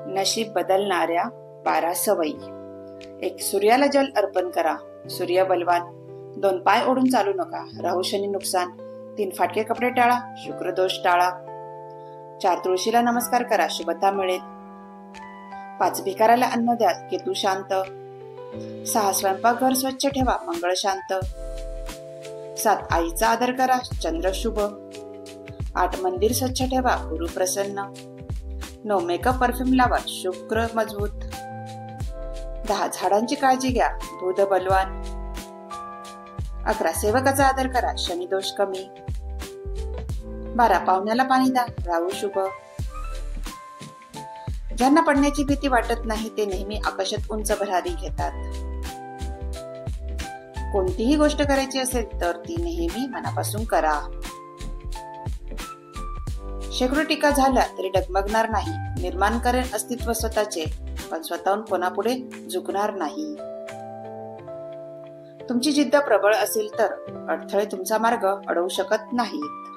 नशीब बदलणाऱ्या 12 सवयी. 1. सूर्याला जल अर्पण करा. सूर्य बलवान. 2. पाय ओढून चालू नका, राहू शनी नुकसान. 3. फाटके कपडे टाळा, शुक्र दोष टाळा. 4. तुळशीला नमस्कार करा, शुभता मिळेल. 5. भिकाऱ्याला अन्न द्या, केतू शांत. 6. स्वयंपाकघर स्वच्छ ठेवा, मंगळ शांत. 7. आईचा आदर करा, चंद्र शुभ. 8. मंदिर स्वच्छ ठेवा, गुरु प्रसन्न. 9. मेकअप परफ्यूम लावा, शुक्र मजबूत. 10. झाडांची काळजी घ्या, बुध बलवान. 11. सेवकाचा आदर करा, शनी दोष कमी. 12. पाहुण्याला पाणी द्या, राहू शुभ. ज्यांना पडण्याची भीती वाटत नाही ते नेहमी आकाशात उंच भरारी घेतात. कोणतीही गोष्ट करायची असेल तर ती नेहमी मनापासून करा. शेकडो टीका झाल्या तरी डगमगणार नाही. निर्माण करेल अस्तित्व स्वतःचे, पण स्वतःहून कोणापुढे झुकणार नाही. तुमची जिद्द प्रबळ असेल तर अडथळे तुमचा मार्ग अडवू शकत नाहीत.